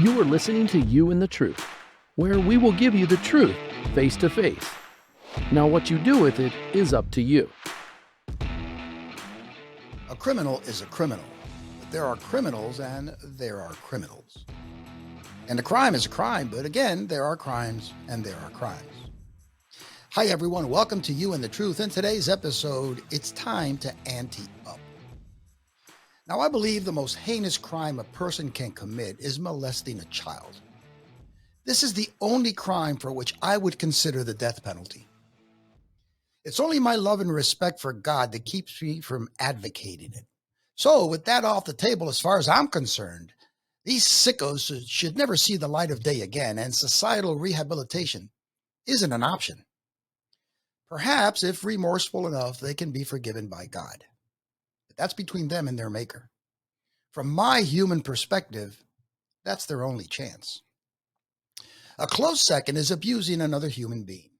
You are listening to You and the Truth, where we will give you the truth face to face. Now, what you do with it is up to you. A criminal is a criminal, but there are criminals and there are criminals. And a crime is a crime, but again, there are crimes and there are crimes. Hi, everyone. Welcome to You and the Truth. In today's episode, it's time to Ante-Up. Now, I believe the most heinous crime a person can commit is molesting a child. This is the only crime for which I would consider the death penalty. It's only my love and respect for God that keeps me from advocating it. So, with that off the table, as far as I'm concerned, these sickos should never see the light of day again, and societal rehabilitation isn't an option. Perhaps, if remorseful enough, they can be forgiven by God. But that's between them and their maker. From my human perspective, that's their only chance. A close second is abusing another human being.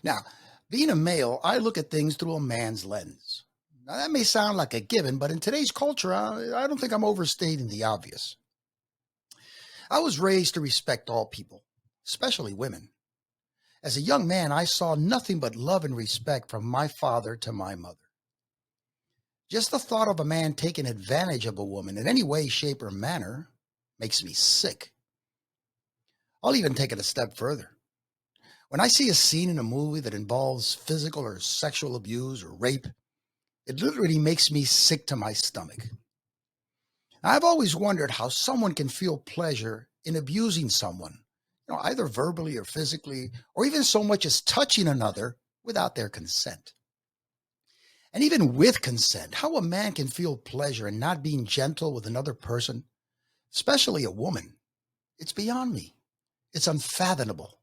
Now, being a male, I look at things through a man's lens. Now, that may sound like a given, but in today's culture, I don't think I'm overstating the obvious. I was raised to respect all people, especially women. As a young man, I saw nothing but love and respect from my father to my mother. Just the thought of a man taking advantage of a woman in any way, shape, or manner makes me sick. I'll even take it a step further. When I see a scene in a movie that involves physical or sexual abuse or rape, it literally makes me sick to my stomach. I've always wondered how someone can feel pleasure in abusing someone, either verbally or physically, or even so much as touching another without their consent. And even with consent, how a man can feel pleasure in not being gentle with another person, especially a woman, it's beyond me. It's unfathomable.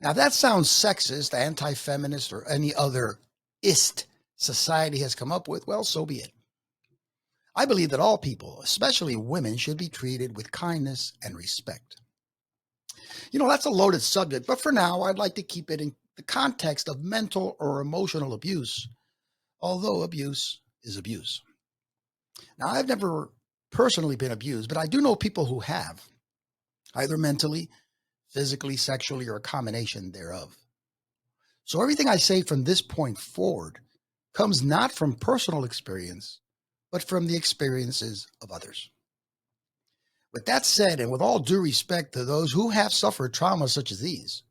Now, that sounds sexist, anti-feminist, or any other ist society has come up with. Well, so be it. I believe that all people, especially women, should be treated with kindness and respect. That's a loaded subject, but for now, I'd like to keep it in the context of mental or emotional abuse, although abuse is abuse. Now, I've never personally been abused, but I do know people who have, either mentally, physically, sexually, or a combination thereof. So everything I say from this point forward comes not from personal experience, but from the experiences of others. With that said, and with all due respect to those who have suffered traumas such as these,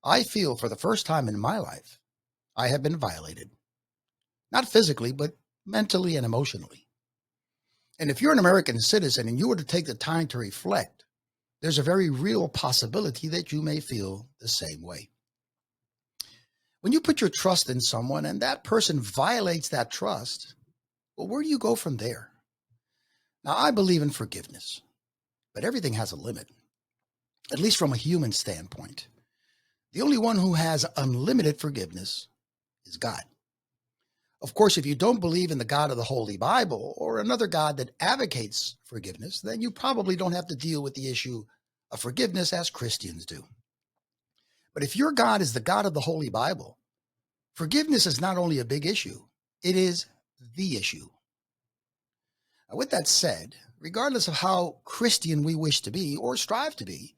I feel for the first time in my life, I have been violated. Not physically, but mentally and emotionally. And if you're an American citizen and you were to take the time to reflect, there's a very real possibility that you may feel the same way. When you put your trust in someone and that person violates that trust, well, where do you go from there? Now, I believe in forgiveness, but everything has a limit, at least from a human standpoint. The only one who has unlimited forgiveness is God. Of course, if you don't believe in the God of the Holy Bible or another God that advocates forgiveness, then you probably don't have to deal with the issue of forgiveness as Christians do. But if your God is the God of the Holy Bible, forgiveness is not only a big issue, it is the issue. Now, with that said, regardless of how Christian we wish to be or strive to be,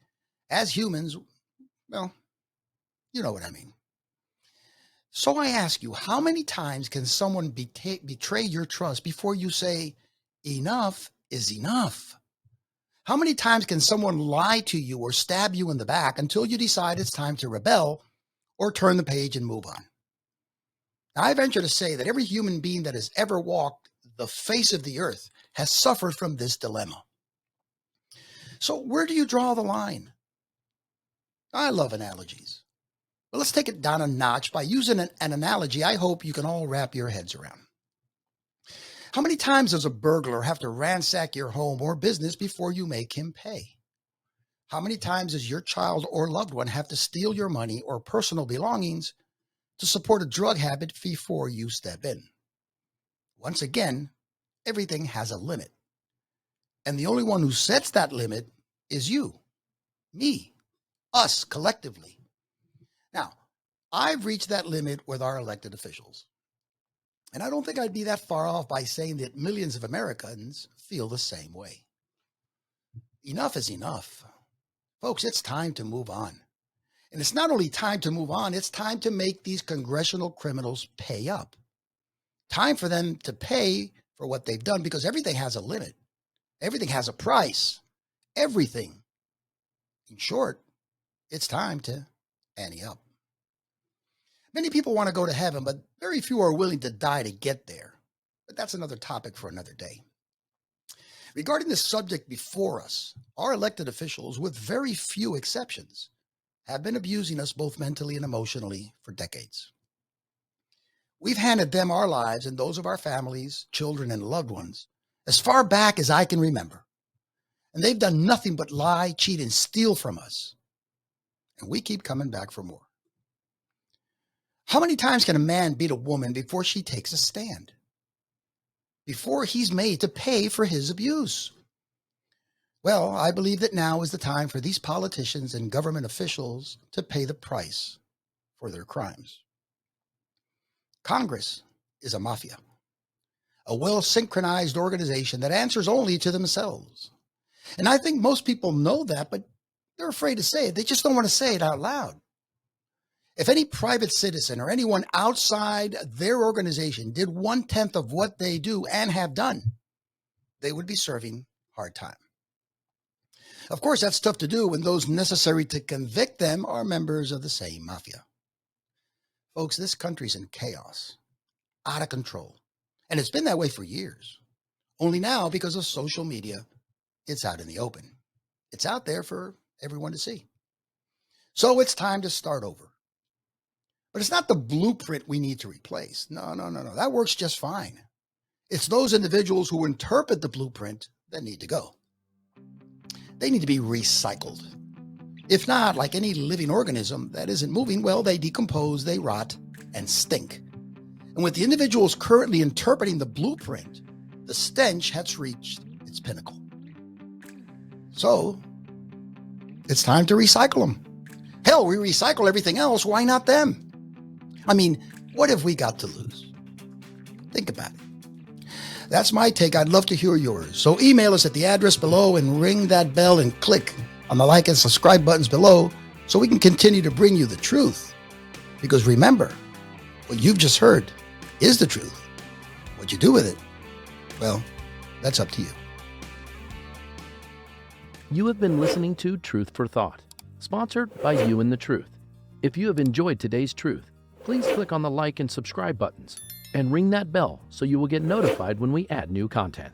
as humans, well, you know what I mean. So I ask you, how many times can someone betray your trust before you say, enough is enough? How many times can someone lie to you or stab you in the back until you decide it's time to rebel or turn the page and move on? Now, I venture to say that every human being that has ever walked the face of the earth has suffered from this dilemma. So where do you draw the line? I love analogies. But let's take it down a notch by using an analogy I hope you can all wrap your heads around. How many times does a burglar have to ransack your home or business before you make him pay? How many times does your child or loved one have to steal your money or personal belongings to support a drug habit before you step in? Once again, everything has a limit. And the only one who sets that limit is you, me, us collectively. Now, I've reached that limit with our elected officials. And I don't think I'd be that far off by saying that millions of Americans feel the same way. Enough is enough. Folks, it's time to move on. And it's not only time to move on, it's time to make these congressional criminals pay up. Time for them to pay for what they've done, because everything has a limit. Everything has a price. Everything. In short, it's time to ante up. Many people want to go to heaven, but very few are willing to die to get there. But that's another topic for another day. Regarding the subject before us, our elected officials, with very few exceptions, have been abusing us both mentally and emotionally for decades. We've handed them our lives and those of our families, children, and loved ones as far back as I can remember. And they've done nothing but lie, cheat, and steal from us. And we keep coming back for more. How many times can a man beat a woman before she takes a stand? Before he's made to pay for his abuse? Well, I believe that now is the time for these politicians and government officials to pay the price for their crimes. Congress is a mafia, a well-synchronized organization that answers only to themselves. And I think most people know that, but they're afraid to say it. They just don't want to say it out loud. If any private citizen or anyone outside their organization did 1/10 of what they do and have done, they would be serving hard time. Of course, that's tough to do when those necessary to convict them are members of the same mafia. Folks, this country's in chaos, out of control, and it's been that way for years. Only now, because of social media, it's out in the open. It's out there for everyone to see. So it's time to start over. But it's not the blueprint we need to replace. No. That works just fine. It's those individuals who interpret the blueprint that need to go. They need to be recycled. If not, like any living organism that isn't moving, well, they decompose, they rot, and stink. And with the individuals currently interpreting the blueprint, the stench has reached its pinnacle. So, it's time to recycle them. Hell, we recycle everything else. Why not them? I mean, what have we got to lose? Think about it. That's my take. I'd love to hear yours. So email us at the address below and ring that bell and click on the like and subscribe buttons below so we can continue to bring you the truth. Because remember, what you've just heard is the truth. What you do with it, well, that's up to you. You have been listening to Truth for Thought, sponsored by You and the Truth. If you have enjoyed today's truth, please click on the like and subscribe buttons and ring that bell so you will get notified when we add new content.